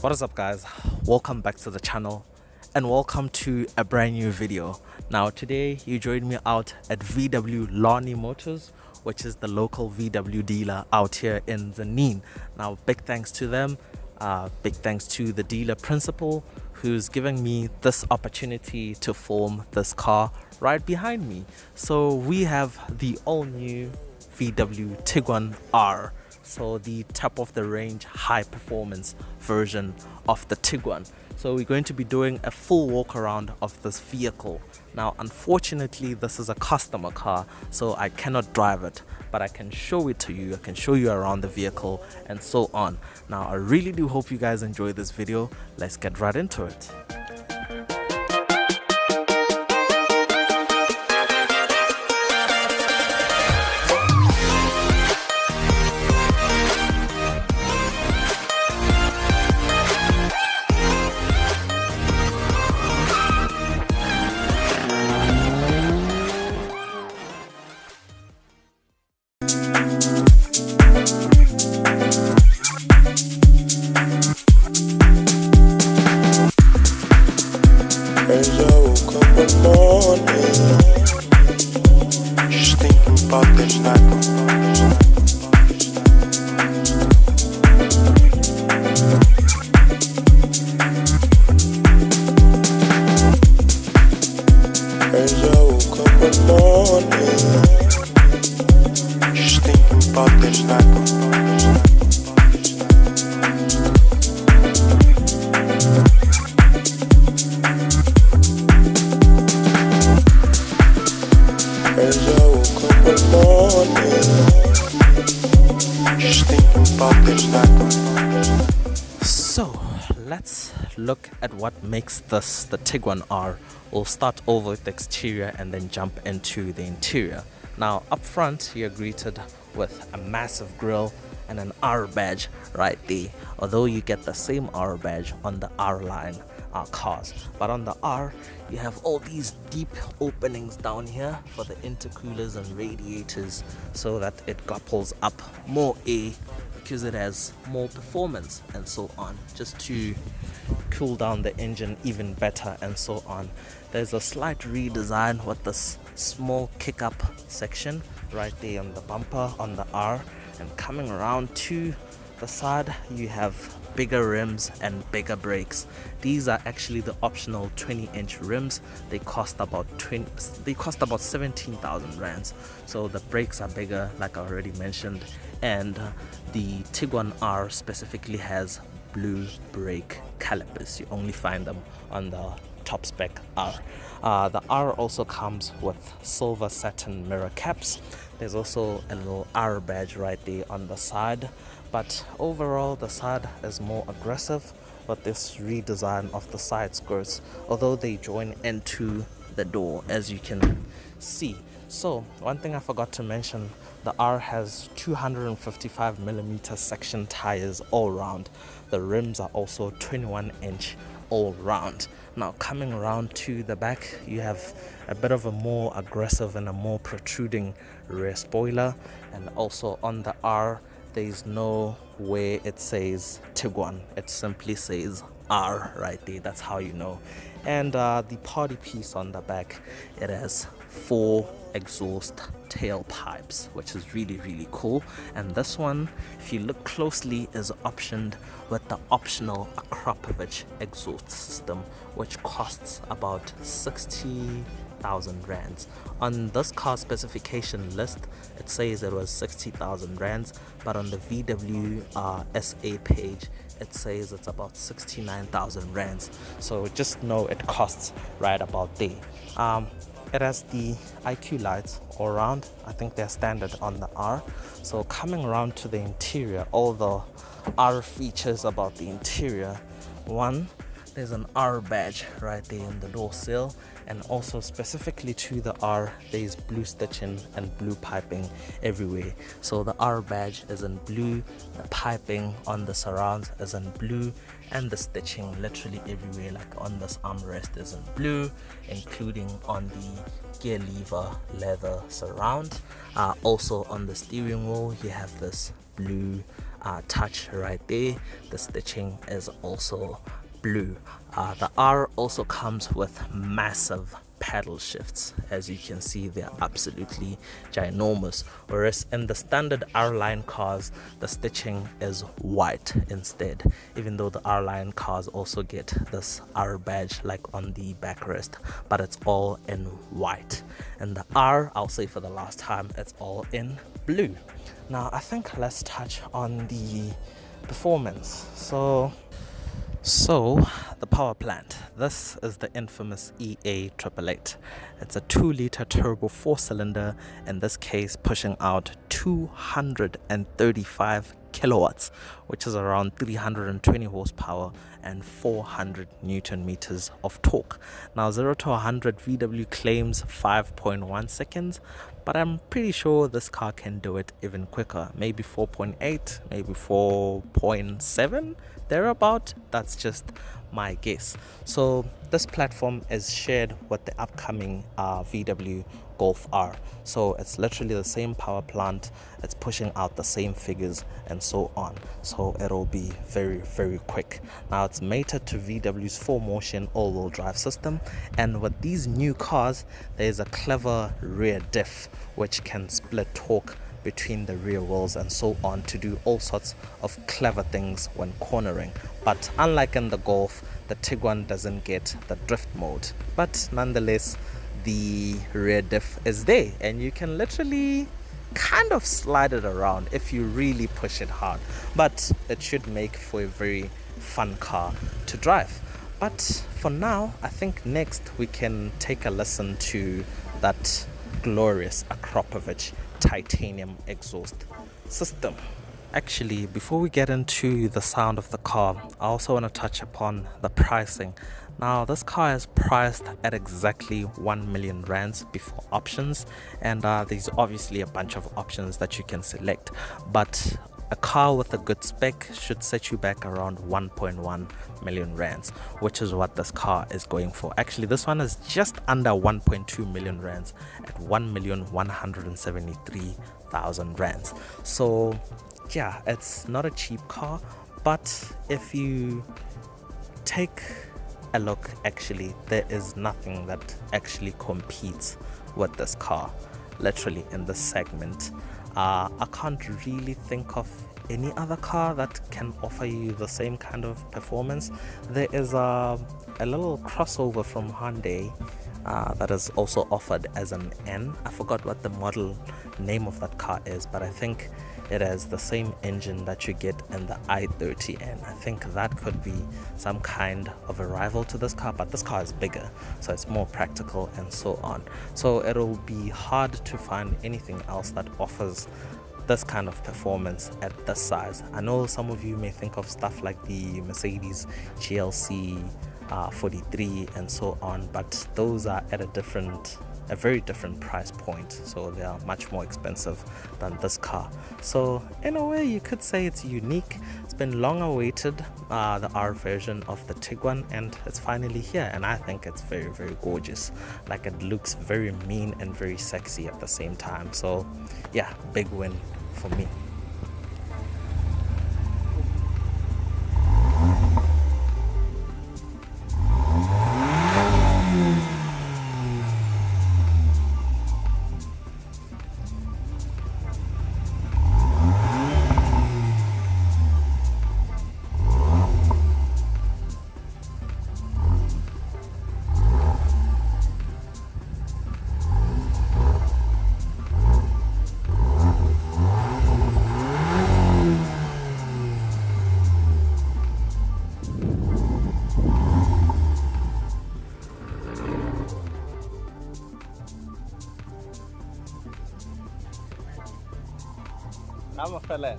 What is up, guys? Welcome back to the channel and welcome to a brand new video. Now today you joined me out at VW Lani Motors, which is the local VW dealer out here in Zanin. Now big thanks to them, big thanks to the dealer principal who's giving me this opportunity to film this car right behind me. So we have the all new VW Tiguan R, so the top of the range high performance version of the Tiguan. So we're going to be doing a full walk around of this vehicle. Now unfortunately this is a customer car, so I cannot drive it, but I can show it to you. I can show you around the vehicle and so on. Now I really do hope you guys enjoy this video. Let's get right into it. As I woke up one morning, just thinking about this night. As I woke up one morning, just thinking about this night. As I woke up one morning, just thinking about this night. So let's look at what makes this the Tiguan R. We'll start over with the exterior and then jump into the interior. Now up front you're greeted with a massive grille and an R badge right there, although you get the same R badge on the R line cars, but on the R you have all these deep openings down here for the intercoolers and radiators so that it gobbles up more air because it has more performance and so on, just to cool down the engine even better and so on. There's a slight redesign with this small kick up section right there on the bumper on the R, and coming around to the side you have bigger rims and bigger brakes. These are actually the optional 20-inch rims. They cost about 17,000 rands. So the brakes are bigger, like I already mentioned, and the Tiguan R specifically has blue brake calipers. You only find them on the top spec R. The R also comes with silver satin mirror caps. There's also a little R badge right there on the side, but overall the side is more aggressive with this redesign of the side skirts, although they join into the door as you can see. So one thing I forgot to mention, the R has 255mm section tires all round. The rims are also 21-inch all round. Now coming around to the back you have a bit of a more aggressive and a more protruding rear spoiler, and also on the R there's no way it says Tiguan, it simply says R right there. That's how you know. And the party piece on the back, it has 4 exhaust tailpipes, which is really cool. And this one, if you look closely, is optioned with the optional Akrapovic exhaust system, which costs about 60,000 rands. On this car specification list it says it was 60,000 rands, but on the VW SA page it says it's about 69,000 rands. So just know it costs right about there. It has the IQ lights all around. I think they're standard on the R. So coming around to the interior, all the R features about the interior. One, there's an R badge right there in the door sill, and also specifically to the R there's blue stitching and blue piping everywhere. So the R badge is in blue, the piping on the surrounds is in blue, and the stitching literally everywhere, like on this armrest is in blue, including on the gear lever leather surround. Also on the steering wheel you have this blue touch right there. The stitching is also blue. The R also comes with massive paddle shifts. As you can see, they're absolutely ginormous, whereas in the standard R line cars the stitching is white instead, even though the R line cars also get this R badge like on the backrest, but it's all in white. And the R, I'll say for the last time, it's all in blue. Now I think let's touch on the performance. So the power plant, this is the infamous EA888. It's a 2-liter turbo 4-cylinder, in this case pushing out 235 kilowatts, which is around 320 horsepower and 400 newton meters of torque. Now 0 to 100 VW claims 5.1 seconds, but I'm pretty sure this car can do it even quicker, maybe 4.8, maybe 4.7, thereabout. That's just my guess. So this platform is shared with the upcoming VW Golf R, so it's literally the same power plant, it's pushing out the same figures and so on, so it'll be very, very quick. Now it's mated to VW's 4Motion all-wheel drive system, and with these new cars there's a clever rear diff which can split torque between the rear wheels and so on to do all sorts of clever things when cornering. But unlike in the Golf, the Tiguan doesn't get the drift mode, but nonetheless the rear diff is there and you can literally kind of slide it around if you really push it hard, but it should make for a very fun car to drive. But for now, I think next we can take a listen to that glorious Akropovich titanium exhaust system. Actually, before we get into the sound of the car, I also want to touch upon the pricing. Now this car is priced at exactly 1 million rands before options, and there's obviously a bunch of options that you can select, but a car with a good spec should set you back around 1.1 million rands, which is what this car is going for. Actually, this one is just under 1.2 million rands at 1,173,000 rands. So yeah, it's not a cheap car, but if you take a look, actually there is nothing that actually competes with this car literally in this segment. I can't really think of any other car that can offer you the same kind of performance. There is a little crossover from Hyundai that is also offered as an N. I forgot what the model name of that car is, but I think it has the same engine that you get in the i30N. I think that could be some kind of a rival to this car, but this car is bigger, so it's more practical and so on. So it'll be hard to find anything else that offers this kind of performance at this size. I know some of you may think of stuff like the Mercedes GLC 43 and so on, but those are at a very different price point, so they are much more expensive than this car. So in a way you could say it's unique. It's been long awaited, the R version of the Tiguan, and it's finally here, and I think it's very, very gorgeous. Like, it looks very mean and very sexy at the same time. So yeah, big win for me. I'm a fella.